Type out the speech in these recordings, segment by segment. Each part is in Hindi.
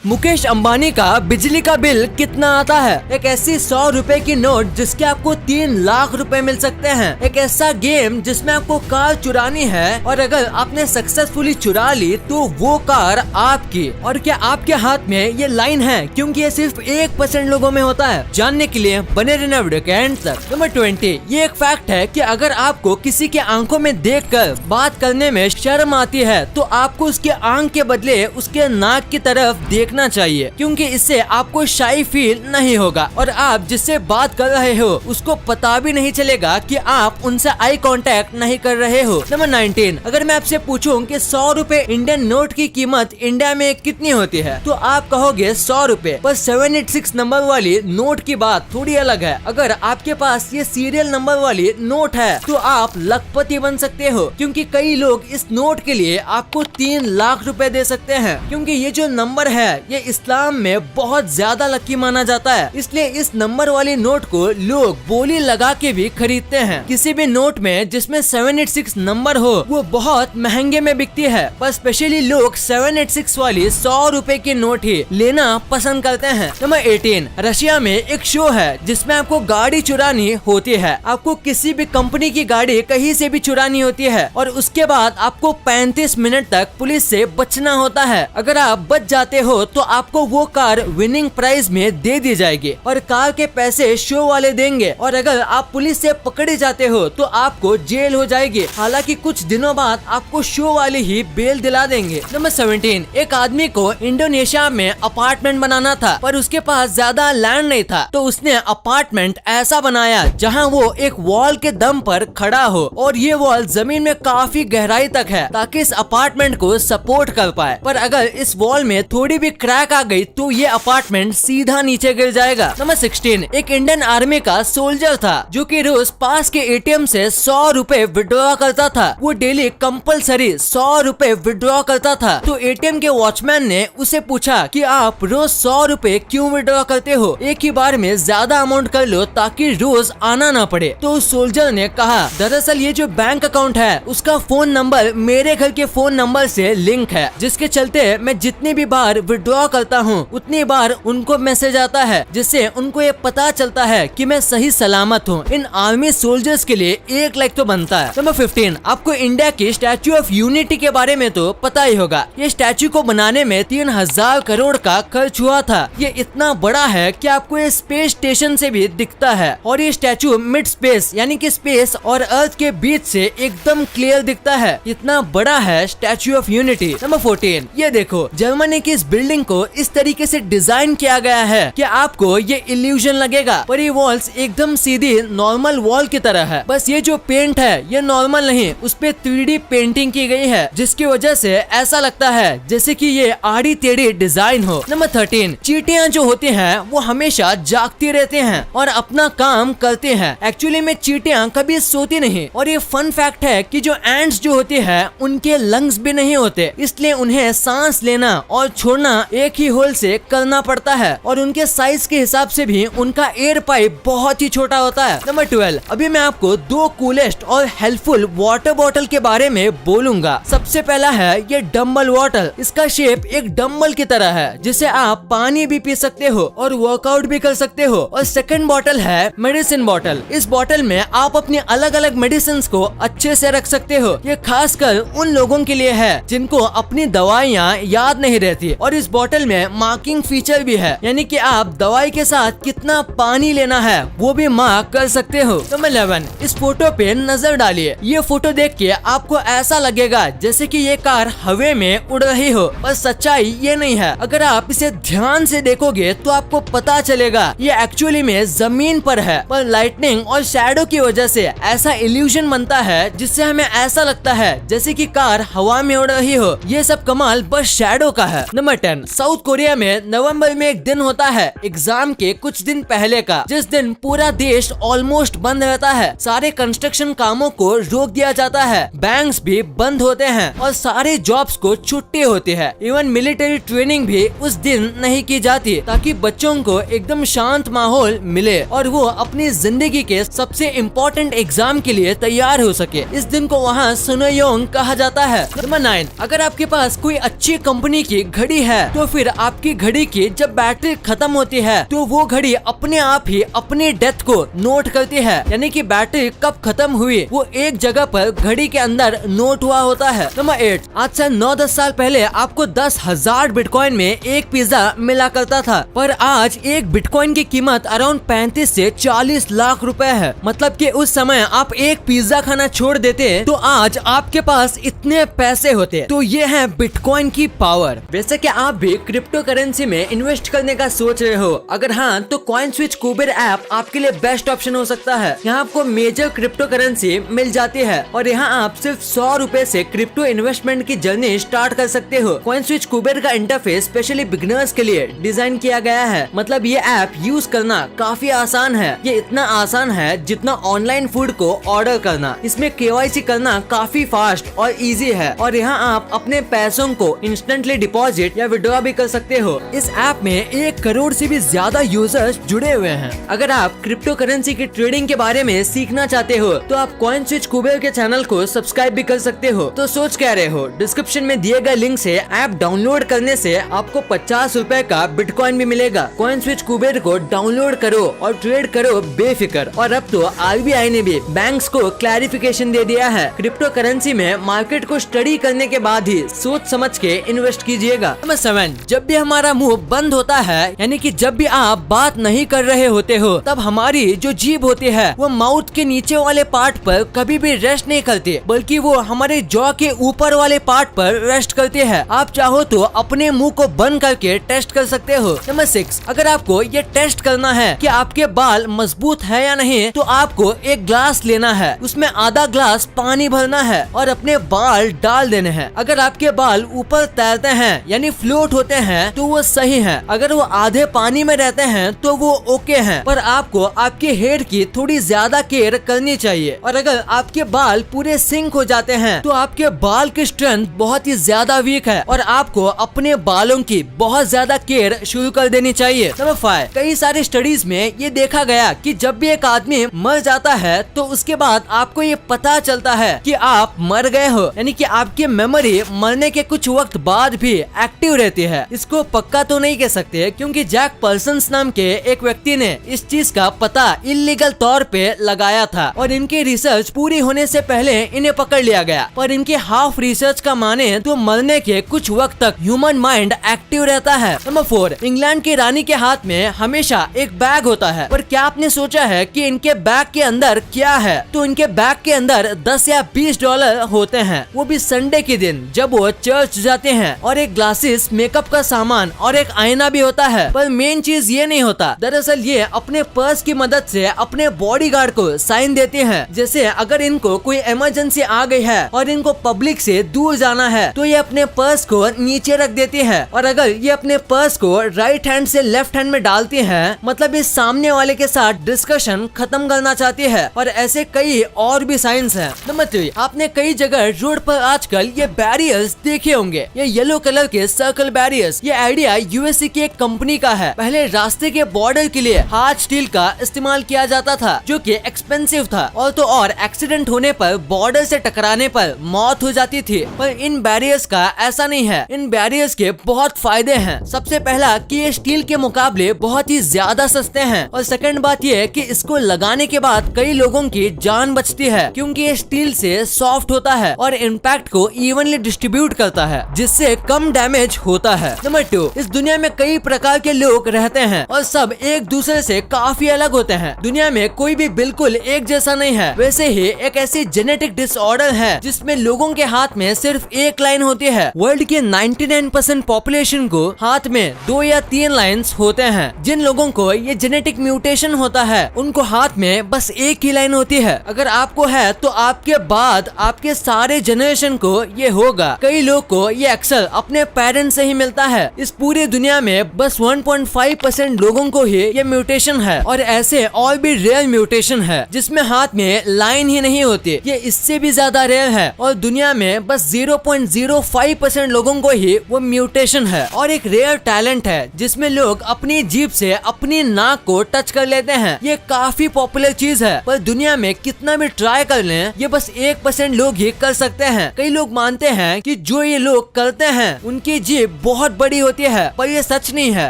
मुकेश अंबानी का बिजली का बिल कितना आता है? एक ऐसी 100 रुपए की नोट जिसके आपको 3 लाख रुपए मिल सकते हैं। एक ऐसा गेम जिसमें आपको कार चुरानी है और अगर आपने सक्सेसफुली चुरा ली तो वो कार आपकी। और क्या आपके हाथ में ये लाइन है? क्योंकि ये सिर्फ 1% लोगों में होता है। जानने के लिए बने रहना वीडियो के एंड तक। नंबर 20, ये एक फैक्ट है कि अगर आपको किसी के आंखों में देखकर बात करने में शर्म आती है तो आपको उसके आंख के बदले उसके नाक की तरफ देखना चाहिए, क्योंकि इससे आपको शाई फील नहीं होगा और आप जिससे बात कर रहे हो उसको पता भी नहीं चलेगा कि आप उनसे आई कांटेक्ट नहीं कर रहे हो। नंबर 19, अगर मैं आपसे पूछूं कि 100 रुपए इंडियन नोट की कीमत इंडिया में कितनी होती है तो आप कहोगे 100 रुपए, पर 786 नंबर वाली नोट की बात थोड़ी अलग है। अगर आपके पास ये सीरियल नंबर वाली नोट है तो आप लखपति बन सकते हो, क्योंकि कई लोग इस नोट के लिए आपको 3 लाख रुपए दे सकते हैं। क्योंकि ये जो नंबर है ये इस्लाम में बहुत ज्यादा लकी माना जाता है, इसलिए इस नंबर वाली नोट को लोग बोली लगा के भी खरीदते हैं। किसी भी नोट में जिसमें 786 नंबर हो वो बहुत महंगे में बिकती है, पर स्पेशली लोग 786 वाली 100 रुपए की नोट ही लेना पसंद करते हैं। नंबर 18, रशिया में एक शो है जिसमें आपको गाड़ी चुरानी होती है। आपको किसी भी कंपनी की गाड़ी कहीं से भी चुरानी होती है और उसके बाद आपको 35 मिनट तक पुलिस से बचना होता है। अगर आप बच जाते हो तो आपको वो कार विनिंग प्राइज में दे दी जाएगी और कार के पैसे शो वाले देंगे, और अगर आप पुलिस से पकड़े जाते हो तो आपको जेल हो जाएगी। हालांकि कुछ दिनों बाद आपको शो वाले ही बेल दिला देंगे। नंबर 17, एक आदमी को इंडोनेशिया में अपार्टमेंट बनाना था पर उसके पास ज्यादा लैंड नहीं था, तो उसने अपार्टमेंट ऐसा बनाया जहाँ वो एक वॉल के दम पर खड़ा हो और ये वॉल जमीन में काफी गहराई तक है ताकि इस अपार्टमेंट को सपोर्ट कर पाए। पर अगर इस वॉल में थोड़ी भी क्रैक आ गई तो ये अपार्टमेंट सीधा नीचे गिर जाएगा। नंबर 16, एक इंडियन आर्मी का सोल्जर था जो कि रोज पास के एटीएम से 100 रुपए विड्रॉ करता था। वो डेली कंपलसरी 100 रुपए विड्रॉ करता था। तो एटीएम के वॉचमैन ने उसे पूछा कि आप रोज 100 रुपए क्यों विड्रॉ करते हो? एक ही बार में ज्यादा अमाउंट कर लो ताकि रोज आना ना पड़े। तो उस सोल्जर ने कहा, दरअसल ये जो बैंक अकाउंट है उसका फोन नंबर मेरे घर के फोन नंबर से लिंक है, जिसके चलते मैं जितनी भी बार विड्रॉ करता हूँ उतनी बार उनको मैसेज आता है, जिससे उनको ये पता चलता है कि मैं सही सलामत हूँ। इन आर्मी सोल्जर्स के लिए 1 लाख तो बनता है। नंबर 15, आपको इंडिया की स्टैच्यू ऑफ यूनिटी के बारे में तो पता ही होगा। ये स्टैच्यू को बनाने में 3000 करोड़ का खर्च हुआ था। ये इतना बड़ा है कि आपको ये स्पेस स्टेशन से भी दिखता है और ये स्टैच्यू मिड स्पेस यानी कि स्पेस और अर्थ के बीच से एकदम क्लियर दिखता है। इतना बड़ा है स्टैच्यू ऑफ यूनिटी। नंबर 14, ये देखो, जर्मनी की इस बिल्डिंग को इस तरीके से डिजाइन किया गया है कि आपको ये इल्यूजन लगेगा पर ये वॉल्स एकदम सीधी नॉर्मल वॉल की तरह है। बस ये जो पेंट है ये नॉर्मल नहीं, उस पे 3D पेंटिंग की गई है, जिसकी वजह से ऐसा लगता है जैसे कि ये आड़ी टेढ़ी डिजाइन हो। नंबर 13, चींटियां जो होती हैं वो हमेशा जागती रहती हैं और अपना काम करती हैं। एक्चुअली में चींटियां कभी सोती नहीं। और ये फन फैक्ट है कि जो एंड्स जो होती है उनके लंग्स भी नहीं होते, इसलिए उन्हें सांस लेना और छोड़ना एक ही होल से करना पड़ता है और उनके साइज के हिसाब से भी उनका एयर पाइप बहुत ही छोटा होता है। नंबर 12, अभी मैं आपको 2 कूलेस्ट और हेल्पफुल वाटर बॉटल के बारे में बोलूंगा। सबसे पहला है ये डम्बल वाटर। इसका शेप एक डम्बल की तरह है जिसे आप पानी भी पी सकते हो और वर्कआउट भी कर सकते हो। और सेकंड बॉटल है मेडिसिन बॉटल। इस बॉटल में आप अपनी अलग अलग मेडिसिन को अच्छे से रख सकते हो। ये खासकर उन लोगों के लिए है जिनको अपनी दवाइयाँ याद नहीं रहती। और इस बॉटल में मार्किंग फीचर भी है, यानी कि आप दवाई के साथ कितना पानी लेना है वो भी मार्क कर सकते हो। नंबर 11, इस फोटो पे नजर डालिए। ये फोटो देख के आपको ऐसा लगेगा जैसे कि ये कार हवे में उड़ रही हो, पर सच्चाई ये नहीं है। अगर आप इसे ध्यान से देखोगे तो आपको पता चलेगा ये एक्चुअली में जमीन पर है, पर लाइटनिंग और शैडो की वजह से ऐसा इल्यूजन बनता है जिससे हमें ऐसा लगता है जैसे कि कार हवा में उड़ रही हो। ये सब कमाल बस शैडो का है। नंबर 10, साउथ कोरिया में नवंबर में एक दिन होता है एग्जाम के कुछ दिन पहले का, जिस दिन पूरा देश ऑलमोस्ट बंद रहता है। सारे कंस्ट्रक्शन कामों को रोक दिया जाता है, बैंक्स भी बंद होते हैं और सारे जॉब्स को छुट्टी होती है। इवन मिलिट्री ट्रेनिंग भी उस दिन नहीं की जाती ताकि बच्चों को एकदम शांत माहौल मिले और वो अपनी जिंदगी के सबसे इम्पोर्टेंट एग्जाम के लिए तैयार हो सके। इस दिन को वहाँ सुनोयोंग कहा जाता है। नंबर 9, अगर आपके पास कोई अच्छी कंपनी की घड़ी है तो फिर आपकी घड़ी की जब बैटरी खत्म होती है तो वो घड़ी अपने आप ही अपनी डेथ को नोट करती है, यानी कि बैटरी कब खत्म हुई वो एक जगह पर घड़ी के अंदर नोट हुआ होता है। नंबर 8, आज से 9-10 साल पहले आपको 10,000 बिटकॉइन में एक पिज्जा मिला करता था, पर आज एक बिटकॉइन की कीमत अराउंड 35 से 40 लाख रुपए है। मतलब कि उस समय आप एक पिज्जा खाना छोड़ देते तो आज आपके पास इतने पैसे होते। तो ये है बिटकॉइन की पावर। वैसे कि आप भी क्रिप्टो करेंसी में इन्वेस्ट करने का सोच रहे हो, अगर हाँ तो कॉइनस्विच कुबेर ऐप आपके लिए बेस्ट ऑप्शन हो सकता है। यहाँ आपको मेजर क्रिप्टो करेंसी मिल जाती है और यहाँ आप सिर्फ 100 रुपए से क्रिप्टो इन्वेस्टमेंट की जर्नी स्टार्ट कर सकते हो। कॉइनस्विच कुबेर का इंटरफेस स्पेशली बिगिनर्स के लिए डिजाइन किया गया है। मतलब ये ऐप यूज करना काफी आसान है। ये इतना आसान है जितना ऑनलाइन फूड को ऑर्डर करना। इसमें KYC करना काफी फास्ट और इजी है और यहाँ आप अपने पैसों को इंस्टेंटली डिपॉजिट या विड्रॉ भी कर सकते हो। इस ऐप में 1 करोड़ से भी ज्यादा यूजर्स जुड़े हुए हैं। अगर आप क्रिप्टो करेंसी की ट्रेडिंग के बारे में सीखना चाहते हो तो आप कॉइनस्विच कुबेर के चैनल को सब्सक्राइब भी कर सकते हो। तो सोच क्या रहे हो, डिस्क्रिप्शन में दिए गए लिंक से ऐप डाउनलोड करने से आपको 50 रुपए का बिटकॉइन भी मिलेगा। कॉइनस्विच कुबेर को डाउनलोड करो और ट्रेड करो बेफिक्र। और अब तो RBI ने भी बैंक्स को क्लैरिफिकेशन दे दिया है, क्रिप्टो करेंसी में मार्केट को स्टडी करने के बाद ही सोच समझ के इन्वेस्ट कीजिएगा। नंबर 7, जब भी हमारा मुंह बंद होता है, यानी कि जब भी आप बात नहीं कर रहे होते हो, तब हमारी जो जीभ होती है वो माउथ के नीचे वाले पार्ट पर कभी भी रेस्ट नहीं करती, बल्कि वो हमारे जॉ के ऊपर वाले पार्ट पर रेस्ट करती है। आप चाहो तो अपने मुंह को बंद करके टेस्ट कर सकते हो। नंबर 6, अगर आपको ये टेस्ट करना है कि आपके बाल मजबूत है या नहीं, तो आपको एक ग्लास लेना है, उसमें आधा ग्लास पानी भरना है और अपने बाल डाल देने हैं। अगर आपके बाल ऊपर तैरते हैं यानी फ्लोट होते हैं तो वो सही है, अगर वो आधे पानी में रहते हैं तो वो ओके हैं। पर आपको आपके हेयर की थोड़ी ज्यादा केयर करनी चाहिए। और अगर आपके बाल पूरे सिंक हो जाते हैं तो आपके बाल की स्ट्रेंथ बहुत ही ज्यादा वीक है और आपको अपने बालों की बहुत ज्यादा केयर शुरू कर देनी चाहिए। नंबर 5, कई सारी स्टडीज में ये देखा गया कि जब भी एक आदमी मर जाता है तो उसके बाद आपको ये पता चलता है कि आप मर गए हो, यानी कि आपकी मेमोरी मरने के कुछ वक्त बाद भी एक्टिव रहती है। इसको पक्का तो नहीं कह सकते क्योंकि जैक पर्सन्स नाम के एक व्यक्ति ने इस चीज का पता इलीगल तौर पे लगाया था और इनकी रिसर्च पूरी होने से पहले इन्हें पकड़ लिया गया। पर इनके हाफ रिसर्च का माने तो मरने के कुछ वक्त तक ह्यूमन माइंड एक्टिव रहता है। नंबर 4, इंग्लैंड की रानी के हाथ में हमेशा एक बैग होता है, पर क्या आपने सोचा है कि इनके बैग के अंदर क्या है? तो इनके बैग के अंदर 10 या 20 डॉलर होते हैं, वो भी संडे के दिन जब वो चर्च जाते हैं, और एक ग्लासेस, मेकअप का सामान और एक आईना भी होता है। पर मेन चीज ये नहीं होता, दरअसल ये अपने पर्स की मदद से अपने बॉडीगार्ड को साइन देते हैं। जैसे अगर इनको कोई इमरजेंसी आ गई है और इनको पब्लिक से दूर जाना है तो ये अपने पर्स को नीचे रख देती है, और अगर ये अपने पर्स को राइट हैंड से लेफ्ट हैंड में डालती है मतलब इस सामने वाले के साथ डिस्कशन खत्म करना चाहती है। और ऐसे कई और भी साइंस हैं। नंबर 3, आपने कई जगह रोड पर आजकल ये बैरियर्स देखे होंगे, ये येलो कलर के सर्कल बैरियर्स। ये आइडिया USA की एक कंपनी का है। पहले रास्ते के बॉर्डर के लिए हार्ड स्टील का इस्तेमाल किया जाता था जो कि एक्सपेंसिव था, और तो और एक्सीडेंट होने पर बॉर्डर से टकराने पर मौत हो जाती थी। पर इन बैरियर्स का ऐसा नहीं है, इन बैरियर्स के बहुत फायदे हैं। सबसे पहला कि ये स्टील के मुकाबले बहुत ही ज्यादा सस्ते हैं, और सेकंड बात ये है कि इसको लगाने के बाद कई लोगों की जान बचती है क्योंकि ये स्टील से सॉफ्ट होता है और इम्पैक्ट को इवनली डिस्ट्रीब्यूट करता है जिससे कम डैमेज होता है। नंबर 2, इस दुनिया में कई प्रकार के लोग रहते हैं और सब एक दूसरे से काफी अलग होते हैं। दुनिया में कोई भी बिल्कुल एक जैसा नहीं है। वैसे ही एक ऐसी जेनेटिक डिसऑर्डर है जिसमें लोगों के हाथ में सिर्फ एक लाइन होती है। वर्ल्ड के 99% पॉपुलेशन को हाथ में 2 या 3 लाइन्स होते हैं। जिन लोगों को ये जेनेटिक म्यूटेशन होता है उनको हाथ में बस एक ही लाइन होती है। अगर आपको है तो आपके बाद आपके सारे जनरेशन को ये होगा। कई लोग को ये अक्सर अपने पेरेंट्स से ही मिलता है। इस पूरी दुनिया में बस 1.5% लोगों को ही ये म्यूटेशन है, और ऐसे और भी रेयर म्यूटेशन है जिसमें हाथ में लाइन ही नहीं होती। ये इससे भी ज्यादा रेयर है और दुनिया में बस 0.05% लोगों को ही वो म्यूटेशन है। और एक रेयर टैलेंट है जिसमें लोग अपनी जीभ से अपनी नाक को टच कर लेते हैं। ये काफी पॉपुलर चीज है, पर दुनिया में कितना भी ट्राई कर लें ये बस 1% लोग ही कर सकते हैं। कई लोग मानते हैं कि जो ये लोग करते हैं उनकी जीभ बहुत बड़ी होती है, पर ये सच नहीं है।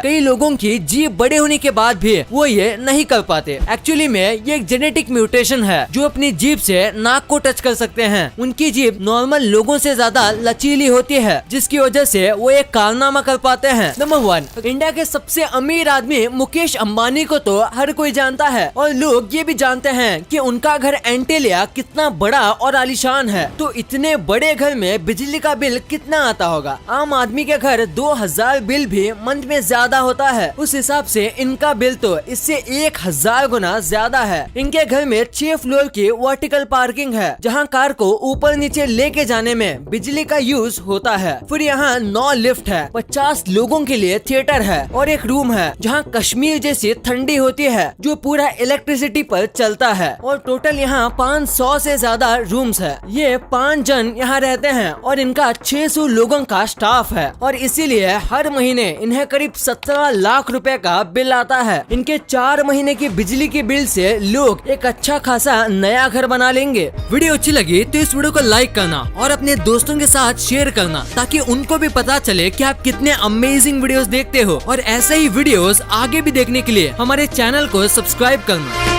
कई लोगों की जीभ बड़े होने के बाद भी वो ये नहीं कर पाते। एक्चुअली में ये एक जेनेटिक म्यूटेशन है जो अपनी जीभ से नाक को टच कर सकते हैं। उनकी जीभ नॉर्मल लोगों से ज्यादा लचीली होती है, जिसकी वजह से वो एक कारनामा कर पाते हैं। नंबर 1, इंडिया के सबसे अमीर आदमी मुकेश अंबानी को तो हर कोई जानता है और लोग ये भी जानते हैं कि उनका घर एंटीलिया कितना बड़ा और आलीशान है। तो इतने बड़े घर में बिजली का बिल कितना आता होगा? आम आदमी के घर 2000 बिल भी मंथ में ज्यादा होता है। उस हिसाब से इनका बिल तो इससे 1000 गुना ज्यादा है। इनके घर में 6 फ्लोर की वर्टिकल पार्किंग है, जहाँ कार को ऊपर नीचे लेके जाने में बिजली का यूज होता है। फिर यहाँ 9 लिफ्ट है, 50 लोगों के लिए थिएटर है और एक रूम है जहाँ कश्मीर जैसी ठंडी होती है जो पूरा इलेक्ट्रिसिटी पर चलता है। और टोटल यहाँ 500 से ज्यादा रूम्स है। ये 5 जन यहाँ रहते हैं और इनका 600 लोगों का स्टाफ है और इसीलिए हर महीने इन्हें करीब 17 लाख रुपए का बिल आता है। इनके 4 महीने की बिजली के बिल से लोग एक अच्छा खासा नया घर बना लेंगे। वीडियो अच्छी लगी तो इस वीडियो को लाइक करना और अपने दोस्तों के साथ शेयर करना, ताकि उनको भी पता चले कि आप कितने अमेजिंग वीडियोस देखते हो। और ऐसे ही वीडियोस आगे भी देखने के लिए हमारे चैनल को सब्सक्राइब करना।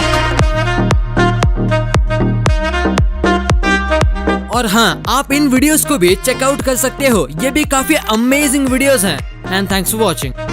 और हाँ, आप इन वीडियोस को भी चेकआउट कर सकते हो, ये भी काफी अमेजिंग वीडियोस हैं। And thanks for watching.